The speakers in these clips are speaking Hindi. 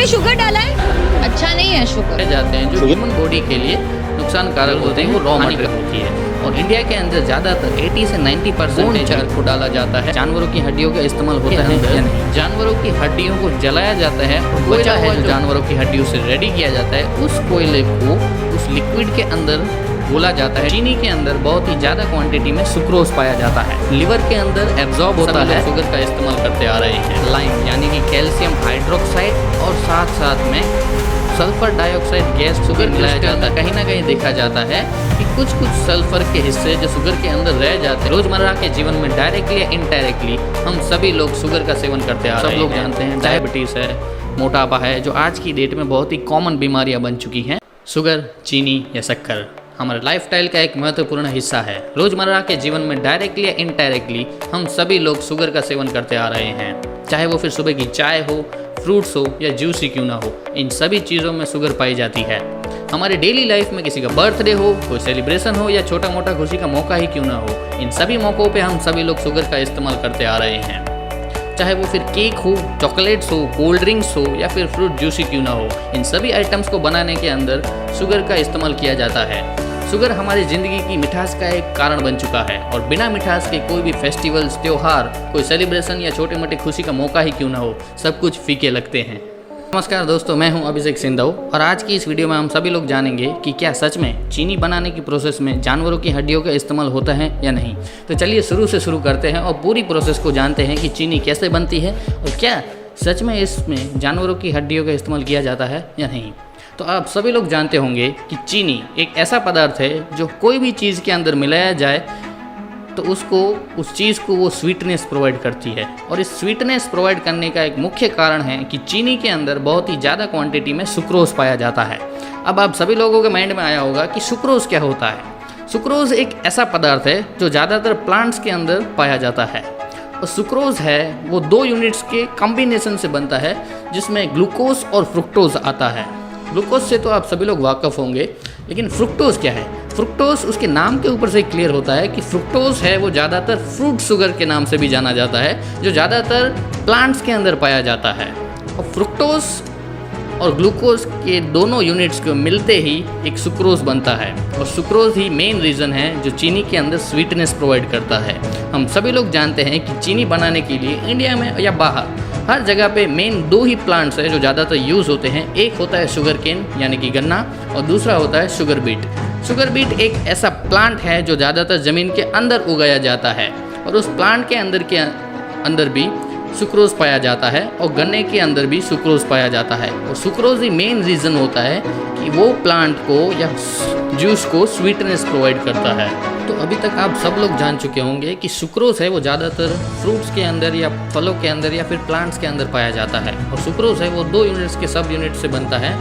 में शुगर डाला है, अच्छा नहीं है शुगर। जाते हैं जो ह्यूमन बॉडी के लिए नुकसानकारक होते हैं, वो रॉ मटेरियल होती है। और इंडिया के अंदर ज़्यादातर 80 से 90% को डाला जाता है। जानवरों की हड्डियों का इस्तेमाल होता है या नहीं? जानवरों की हड्डियों को जलाया जाता है। कोयला है जो जानवरों की हड्डियों से रेडी किया जाता है, उस कोयले को उस लिक्विड के अंदर घोला जाता है। चीनी के अंदर बहुत ही ज़्यादा क्वांटिटी में सुक्रोज पाया जाता है। लिवर के अंदर एब्जॉर्ब होता है। शुगर का इस्तेमाल करते आ रहे हैं। लाइम यानी कि कैल्शियम हाइड्रोक्साइड और साथ साथ में सल्फर डाइऑक्साइड गैस शुगर मिलाया जाता है। कहीं ना कहीं देखा जाता है कि कुछ सल्फर के हिस्से जो शुगर के अंदर रह जाते हैं। रोजमर्रा के जीवन में डायरेक्टली या इनडायरेक्टली हम सभी लोग शुगर का सेवन करते आ रहे हैं। सब लोग जानते हैं डायबिटीज़ है, मोटापा है, जो आज की डेट में बहुत ही कॉमन बीमारियां बन चुकी हैं। शुगर, चीनी या शक्कर हमारे लाइफस्टाइल का एक महत्वपूर्ण हिस्सा है। रोजमर्रा के जीवन में डायरेक्टली या इनडायरेक्टली हम सभी लोग शुगर का सेवन करते आ रहे हैं। चाहे वो फिर सुबह की चाय हो, फ्रूट्स हो या जूस ही क्यों ना हो, इन सभी चीज़ों में शुगर पाई जाती है। हमारे डेली लाइफ में किसी का बर्थडे हो, कोई सेलिब्रेशन हो या छोटा मोटा खुशी का मौका ही क्यों ना हो, इन सभी मौक़ों पे हम सभी लोग शुगर का इस्तेमाल करते आ रहे हैं। चाहे वो फिर केक हो, चॉकलेट्स हो, कोल्ड ड्रिंक्स हो या फिर फ्रूट जूस ही क्यों ना हो, इन सभी आइटम्स को बनाने के अंदर शुगर का इस्तेमाल किया जाता है। शुगर हमारी ज़िंदगी की मिठास का एक कारण बन चुका है और बिना मिठास के कोई भी फेस्टिवल्स, त्योहार, कोई सेलिब्रेशन या छोटे मोटे खुशी का मौका ही क्यों ना हो, सब कुछ फीके लगते हैं। नमस्कार दोस्तों, मैं हूं अभिषेक सिंधव और आज की इस वीडियो में हम सभी लोग जानेंगे कि क्या सच में चीनी बनाने की प्रोसेस में जानवरों की हड्डियों का इस्तेमाल होता है या नहीं। तो चलिए शुरू से शुरू करते हैं और पूरी प्रोसेस को जानते हैं कि चीनी कैसे बनती है और क्या सच में इसमें जानवरों की हड्डियों का इस्तेमाल किया जाता है या नहीं। तो आप सभी लोग जानते होंगे कि चीनी एक ऐसा पदार्थ है जो कोई भी चीज़ के अंदर मिलाया जाए तो उस चीज़ को वो स्वीटनेस प्रोवाइड करती है। और इस स्वीटनेस प्रोवाइड करने का एक मुख्य कारण है कि चीनी के अंदर बहुत ही ज़्यादा क्वांटिटी में सुक्रोज पाया जाता है। अब आप सभी लोगों के माइंड में आया होगा कि सुक्रोज क्या होता है। सुक्रोज एक ऐसा पदार्थ है जो ज़्यादातर प्लांट्स के अंदर पाया जाता है। और सुक्रोज है वो 2 यूनिट्स के कॉम्बिनेशन से बनता है जिसमें ग्लूकोज और फ्रुक्टोज आता है। ग्लूकोज से तो आप सभी लोग वाकिफ़ होंगे, लेकिन फ्रुक्टोज क्या है? फ्रुक्टोज उसके नाम के ऊपर से क्लियर होता है कि फ्रुक्टोज है वो ज़्यादातर फ्रूट शुगर के नाम से भी जाना जाता है, जो ज़्यादातर प्लांट्स के अंदर पाया जाता है। और फ्रुक्टोज और ग्लूकोज के दोनों यूनिट्स को मिलते ही एक सुक्रोज बनता है और सुक्रोज ही मेन रीज़न है जो चीनी के अंदर स्वीटनेस प्रोवाइड करता है। हम सभी लोग जानते हैं कि चीनी बनाने के लिए इंडिया में या बाहर हर जगह पे मेन 2 ही प्लांट्स है जो ज़्यादातर यूज़ होते हैं। एक होता है शुगर केन यानी कि गन्ना और दूसरा होता है शुगर बीट। शुगर बीट एक ऐसा प्लांट है जो ज़्यादातर ज़मीन के अंदर उगाया जाता है और उस प्लांट के अंदर भी सुक्रोज पाया जाता है और गन्ने के अंदर भी सुक्रोज पाया जाता है। और सुक्रोज ही मेन रीज़न होता है कि वो प्लांट को या जूस को स्वीटनेस प्रोवाइड करता है। तो अभी तक आप सब लोग जान चुके होंगे कि सुक्रोज है वो ज़्यादातर फ्रूट्स के अंदर या फलों के अंदर या फिर प्लांट्स के अंदर पाया जाता है। और सुक्रोज है वो 2 यूनिट्स के सब यूनिट से बनता है,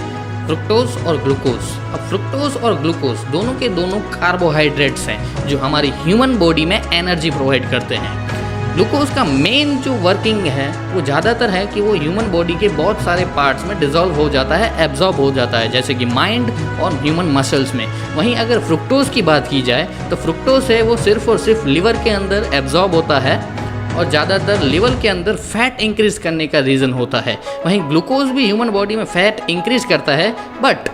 फ्रुक्टोज और ग्लूकोज। अब फ्रुक्टोज और ग्लूकोज दोनों के दोनों कार्बोहाइड्रेट्स हैं जो हमारी ह्यूमन बॉडी में एनर्जी प्रोवाइड करते हैं। ग्लूकोज का मेन जो वर्किंग है वो ज़्यादातर है कि वो ह्यूमन बॉडी के बहुत सारे पार्ट्स में डिज़ोल्व हो जाता है, एब्जॉर्ब हो जाता है, जैसे कि माइंड और ह्यूमन मसल्स में। वहीं अगर फ्रुक्टोज की बात की जाए तो फ्रुक्टोज है वो सिर्फ और सिर्फ लिवर के अंदर एब्जॉर्ब होता है और ज़्यादातर लिवर के अंदर फैट इंक्रीज करने का रीज़न होता है। वहीं ग्लूकोज भी ह्यूमन बॉडी में फैट इंक्रीज करता है, बट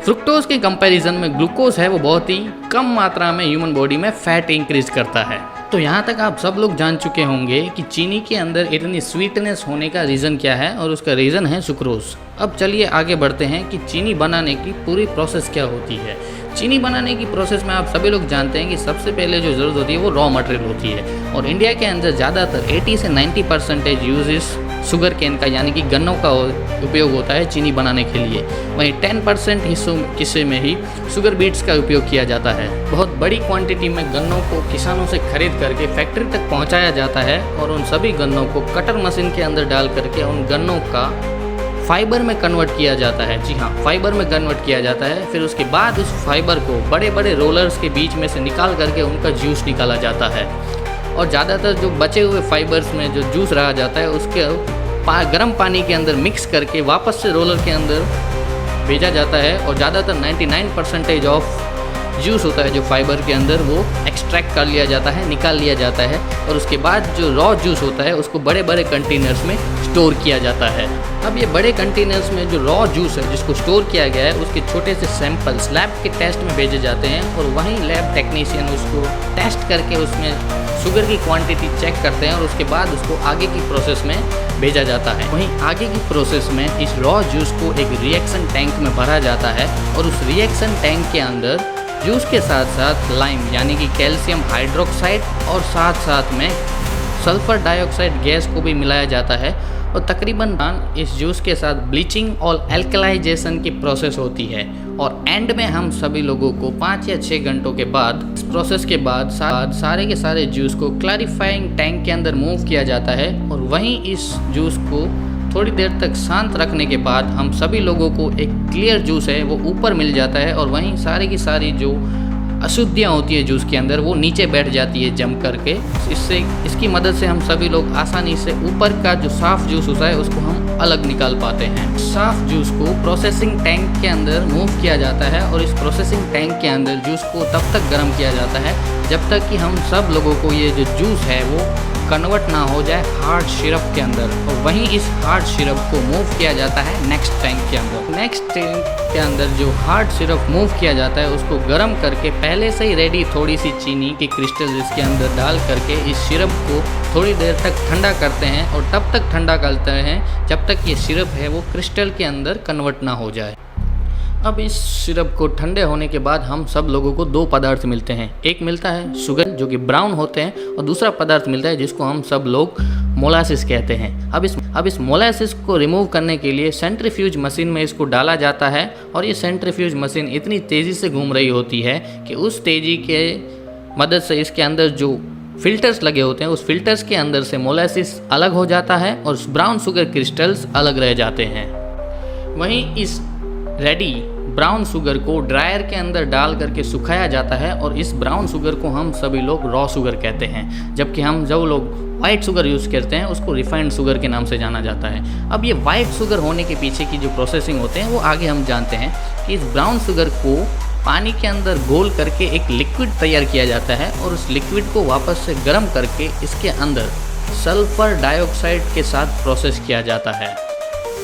फ्रुक्टोज के कंपैरिजन में ग्लूकोज है वो बहुत ही कम मात्रा में ह्यूमन बॉडी में फैट इंक्रीज करता है। तो यहाँ तक आप सब लोग जान चुके होंगे कि चीनी के अंदर इतनी स्वीटनेस होने का रीज़न क्या है और उसका रीज़न है सुक्रोज। अब चलिए आगे बढ़ते हैं कि चीनी बनाने की पूरी प्रोसेस क्या होती है। चीनी बनाने की प्रोसेस में आप सभी लोग जानते हैं कि सबसे पहले जो ज़रूरत होती है वो रॉ मटेरियल होती है। और इंडिया के अंदर ज़्यादातर 80 से 90% यूजेस शुगर केन का यानी कि गन्नों का उपयोग होता है चीनी बनाने के लिए। वहीं 10% हिस्से में ही शुगर बीट्स का उपयोग किया जाता है। बहुत बड़ी क्वांटिटी में गन्नों को किसानों से खरीद करके फैक्ट्री तक पहुंचाया जाता है और उन सभी गन्नों को कटर मशीन के अंदर डाल करके उन गन्नों का फाइबर में कन्वर्ट किया जाता है। जी हाँ, फाइबर में कन्वर्ट किया जाता है। फिर उसके बाद उस फाइबर को बड़े बड़े रोलर्स के बीच में से निकाल करके उनका जूस निकाला जाता है। और ज़्यादातर जो बचे हुए फाइबर्स में जो जूस रहा जाता है उसके गर्म पानी के अंदर मिक्स करके वापस से रोलर के अंदर भेजा जाता है। और ज़्यादातर 99% ऑफ जूस होता है जो फाइबर के अंदर, वो एक्सट्रैक्ट कर लिया जाता है, निकाल लिया जाता है, और उसके बाद जो रॉ जूस होता है उसको बड़े बड़े कंटेनर्स में स्टोर किया जाता है। अब ये बड़े कंटेनर्स में जो रॉ जूस है जिसको स्टोर किया गया है, उसके छोटे से सैंपल्स लैब के टेस्ट में भेजे जाते हैं, और वहीं लैब टेक्नीशियन उसको टेस्ट करके उसमें शुगर की क्वांटिटी चेक करते हैं, और उसके बाद उसको आगे की प्रोसेस में भेजा जाता है। वहीं आगे की प्रोसेस में इस रॉ जूस को एक रिएक्शन टैंक में भरा जाता है, और उस रिएक्शन टैंक के अंदर जूस के साथ साथ लाइम यानी कि कैल्शियम हाइड्रोक्साइड और साथ साथ में सल्फर डाइऑक्साइड गैस को भी मिलाया जाता है, और तकरीबन इस जूस के साथ ब्लीचिंग और एल्कलाइजेशन की प्रोसेस होती है, और एंड में हम सभी लोगों को 5 या 6 घंटों के बाद इस प्रोसेस के बाद सारे के सारे जूस को क्लैरिफाइंग टैंक के अंदर मूव किया जाता है, और वहीं इस जूस को थोड़ी देर तक शांत रखने के बाद हम सभी लोगों को एक क्लियर जूस है वो ऊपर मिल जाता है, और वहीं सारी की सारी जो अशुद्धियाँ होती है जूस के अंदर वो नीचे बैठ जाती है जम करके। इसकी मदद से हम सभी लोग आसानी से ऊपर का जो साफ़ जूस होता है उसको हम अलग निकाल पाते हैं। साफ़ जूस को प्रोसेसिंग टैंक के अंदर मूव किया जाता है, और इस प्रोसेसिंग टैंक के अंदर जूस को तब तक गर्म किया जाता है जब तक कि हम सब लोगों को ये जो जूस है वो कन्वर्ट ना हो जाए हार्ड सिरप के अंदर, और वहीं इस हार्ड सिरप को मूव किया जाता है नेक्स्ट टैंक के अंदर। नेक्स्ट टैंक के अंदर जो हार्ड सिरप मूव किया जाता है उसको गर्म करके पहले से ही रेडी थोड़ी सी चीनी की क्रिस्टल इसके अंदर डाल करके इस सिरप को थोड़ी देर तक ठंडा करते हैं, और तब तक ठंडा करते हैं जब तक ये सिरप है वो क्रिस्टल के अंदर कन्वर्ट ना हो जाए। अब इस सिरप को ठंडे होने के बाद हम सब लोगों को 2 पदार्थ मिलते हैं। एक मिलता है शुगर जो कि ब्राउन होते हैं, और दूसरा पदार्थ मिलता है जिसको हम सब लोग मोलासिस कहते हैं। अब इस मोलासिस को रिमूव करने के लिए सेंट्रीफ्यूज मशीन में इसको डाला जाता है, और ये सेंट्रीफ्यूज मशीन इतनी तेज़ी से घूम रही होती है कि उस तेज़ी के मदद से इसके अंदर जो फिल्टर्स लगे होते हैं उस फिल्टर्स के अंदर से मोलासिस अलग हो जाता है, और ब्राउन शुगर क्रिस्टल्स अलग रह जाते हैं। वहीं इस रेडी ब्राउन शुगर को ड्रायर के अंदर डाल करके सुखाया जाता है, और इस ब्राउन शुगर को हम सभी लोग रॉ शुगर कहते हैं, जबकि हम जो लोग वाइट शुगर यूज़ करते हैं उसको रिफाइंड शुगर के नाम से जाना जाता है। अब ये वाइट शुगर होने के पीछे की जो प्रोसेसिंग होते हैं वो आगे हम जानते हैं कि इस ब्राउन शुगर को पानी के अंदर घोल करके एक लिक्विड तैयार किया जाता है, और उस लिक्विड को वापस से गर्म करके इसके अंदर सल्फर डाइऑक्साइड के साथ प्रोसेस किया जाता है,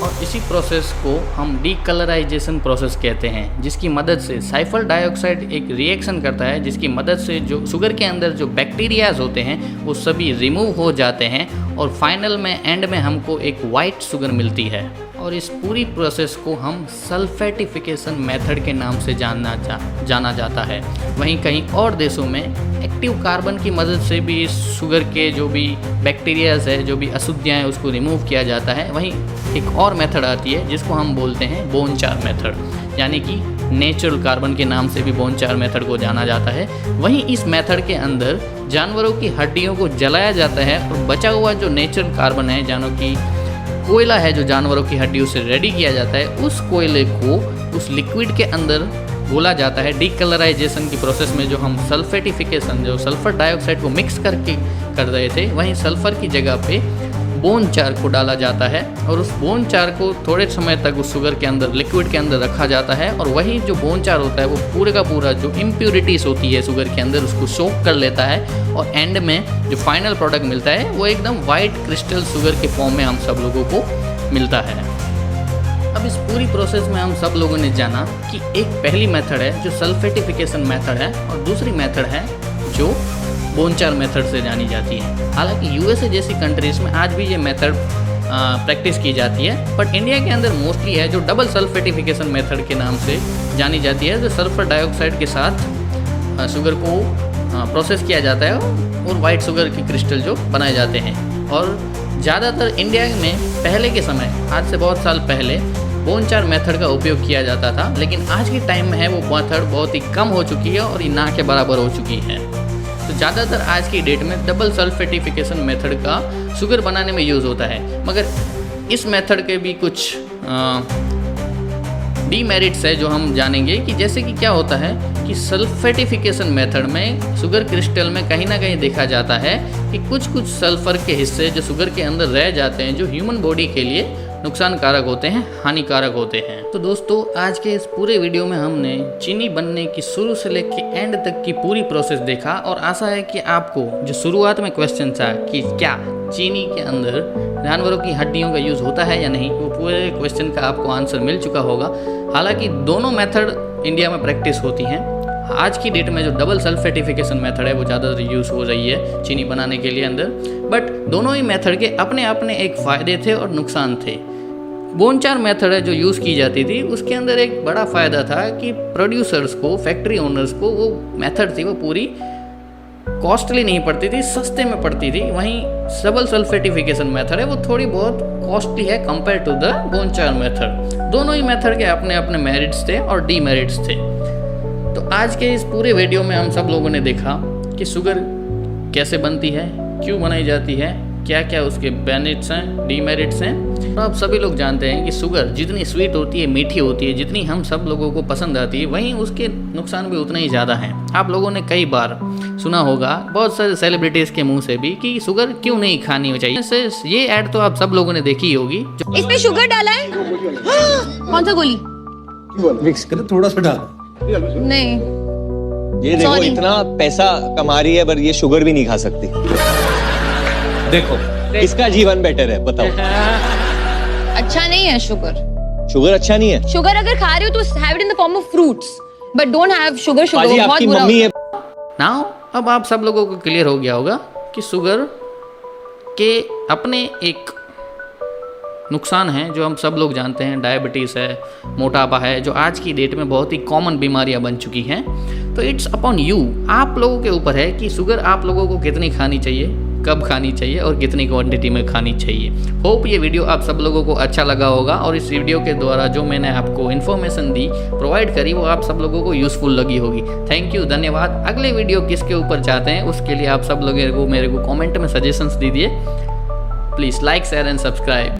और इसी प्रोसेस को हम डीकलराइजेशन प्रोसेस कहते हैं, जिसकी मदद से सल्फर डाइऑक्साइड एक रिएक्शन करता है जिसकी मदद से जो शुगर के अंदर जो बैक्टीरियाज होते हैं वो सभी रिमूव हो जाते हैं, और फाइनल में एंड में हमको एक वाइट शुगर मिलती है। और इस पूरी प्रोसेस को हम सल्फेटिफिकेशन मेथड के नाम से जाना जाता है। वहीं कहीं और देशों में एक्टिव कार्बन की मदद से भी इस शुगर के जो भी बैक्टीरियाज है, जो भी अशुद्धियाँ हैं उसको रिमूव किया जाता है। वहीं एक और मेथड आती है जिसको हम बोलते हैं बोन चार मेथड, यानी कि नेचुरल कार्बन के नाम से भी बोन चार मेथड को जाना जाता है। वहीं इस मेथड के अंदर जानवरों की हड्डियों को जलाया जाता है, और बचा हुआ जो नेचुरल कार्बन है, जानो कि कोयला है जो जानवरों की हड्डियों से रेडी किया जाता है, उस कोयले को उस लिक्विड के अंदर घोला जाता है। डीकलराइजेशन की प्रोसेस में जो हम सल्फेटिफिकेशन, जो सल्फर डाइऑक्साइड को मिक्स करके कर रहे थे, वहीं सल्फर की जगह पे बोन चार को डाला जाता है, और उस बोन चार को थोड़े समय तक उस शुगर के अंदर, लिक्विड के अंदर रखा जाता है, और वही जो बोन चार होता है वो पूरे का पूरा जो इम्प्योरिटीज़ होती है शुगर के अंदर उसको सोक कर लेता है, और एंड में जो फाइनल प्रोडक्ट मिलता है वो एकदम वाइट क्रिस्टल शुगर के फॉर्म में हम सब लोगों को मिलता है। अब इस पूरी प्रोसेस में हम सब लोगों ने जाना कि एक पहली मेथड है जो सल्फेटिफिकेशन मेथड है, और दूसरी मेथड है जो बोन चार मेथड से जानी जाती है। हालांकि यूएसए जैसी कंट्रीज में आज भी ये मेथड प्रैक्टिस की जाती है, बट इंडिया के अंदर मोस्टली है जो डबल सल्फेटिफिकेशन मेथड के नाम से जानी जाती है, जो सल्फर डाइऑक्साइड के साथ शुगर को प्रोसेस किया जाता है, और वाइट शुगर की क्रिस्टल जो बनाए जाते हैं। और ज़्यादातर इंडिया में पहले के समय, आज से बहुत साल पहले, बोन चार मेथड का उपयोग किया जाता था, लेकिन आज के टाइम में है वो मेथड बहुत ही कम हो चुकी है और ये ना के बराबर हो चुकी है। तो ज़्यादातर आज की डेट में डबल सल्फेटिफिकेशन मेथड का शुगर बनाने में यूज़ होता है, मगर इस मेथड के भी कुछ डीमेरिट्स है जो हम जानेंगे कि जैसे कि क्या होता है कि सल्फेटिफिकेशन मेथड में शुगर क्रिस्टल में कहीं ना कहीं देखा जाता है कि कुछ सल्फर के हिस्से जो शुगर के अंदर रह जाते हैं, जो ह्यूमन बॉडी के लिए नुकसानकारक होते हैं, हानिकारक होते हैं। तो दोस्तों आज के इस पूरे वीडियो में हमने चीनी बनने की शुरू से लेकर एंड तक की पूरी प्रोसेस देखा और आशा है कि आपको जो शुरुआत में क्वेश्चन था कि क्या चीनी के अंदर जानवरों की हड्डियों का यूज़ होता है या नहीं, वो पूरे क्वेश्चन का आपको आंसर मिल चुका होगा। हालांकि दोनों मेथड इंडिया में प्रैक्टिस होती हैं। आज की डेट में जो डबल सल्फेटिफिकेशन मेथड है वो ज़्यादातर यूज़ हो रही है चीनी बनाने के लिए अंदर, बट दोनों ही मेथड के अपने अपने एक फ़ायदे थे और नुकसान थे। बोनचार मेथड है जो यूज़ की जाती थी, उसके अंदर एक बड़ा फ़ायदा था कि प्रोड्यूसर्स को, फैक्ट्री ओनर्स को वो मेथड थी वो पूरी कॉस्टली नहीं पड़ती थी, सस्ते में पड़ती थी। वहीं डबल सल्फेटिफिकेशन मेथड है वो थोड़ी बहुत कॉस्टली है कंपेयर टू द बोनचार मेथड। दोनों ही मेथड के अपने अपने मेरिट्स थे और डीमेरिट्स थे। तो आज के इस पूरे वीडियो में हम सब लोगों ने देखा कि शुगर कैसे बनती है, क्यों बनाई जाती है, क्या क्या उसके बेनिफिट्स हैं, डीमेरिट्स हैं। तो आप सभी लोग जानते हैं कि शुगर जितनी स्वीट होती है, मीठी होती है, जितनी हम सब लोगों को पसंद आती है, वहीं उसके नुकसान भी उतने ही ज़्यादा हैं। आप लोगों ने कई बार सुना होगा बहुत सारे सेलिब्रिटीज़ के मुंह से भी कि शुगर क्यों नहीं खानी चाहिए। ये ऐड तो आप सब लोगों ने देखी होगी। इसमें शुगर डाला है? कौन सा गोली? मिक्स कर थोड़ा सा डाल। नहीं, ये देखो Sorry. इतना पैसा कमा रही है पर ये शुगर भी नहीं खा सकती। देखो इसका जीवन बेटर है, बताओ। अच्छा नहीं है शुगर। शुगर अच्छा नहीं है? शुगर अगर खा रहे हो तो have it in the form of fruits, but don't have sugar. पाजी शुगर बहुत आपकी बुरा मम्मी होता है। नाउ अब आप सब लोगों को क्लियर हो गया होगा कि शुगर के अपने एक नुकसान हैं जो हम सब लोग जानते हैं। डायबिटीज़ है, मोटापा है, जो आज की डेट में बहुत ही कॉमन बीमारियां बन चुकी हैं। तो इट्स अपॉन यू, आप लोगों के ऊपर है कि शुगर आप लोगों को कितनी खानी चाहिए, कब खानी चाहिए और कितनी क्वांटिटी में खानी चाहिए। होप ये वीडियो आप सब लोगों को अच्छा लगा होगा और इस वीडियो के द्वारा जो मैंने आपको इन्फॉर्मेशन दी, प्रोवाइड करी, वो आप सब लोगों को यूज़फुल लगी होगी। थैंक यू, धन्यवाद। अगले वीडियो किसके ऊपर चाहते हैं उसके लिए आप सब लोगों को मेरे को कॉमेंट में सजेशंस दीजिए। Please like, share and subscribe.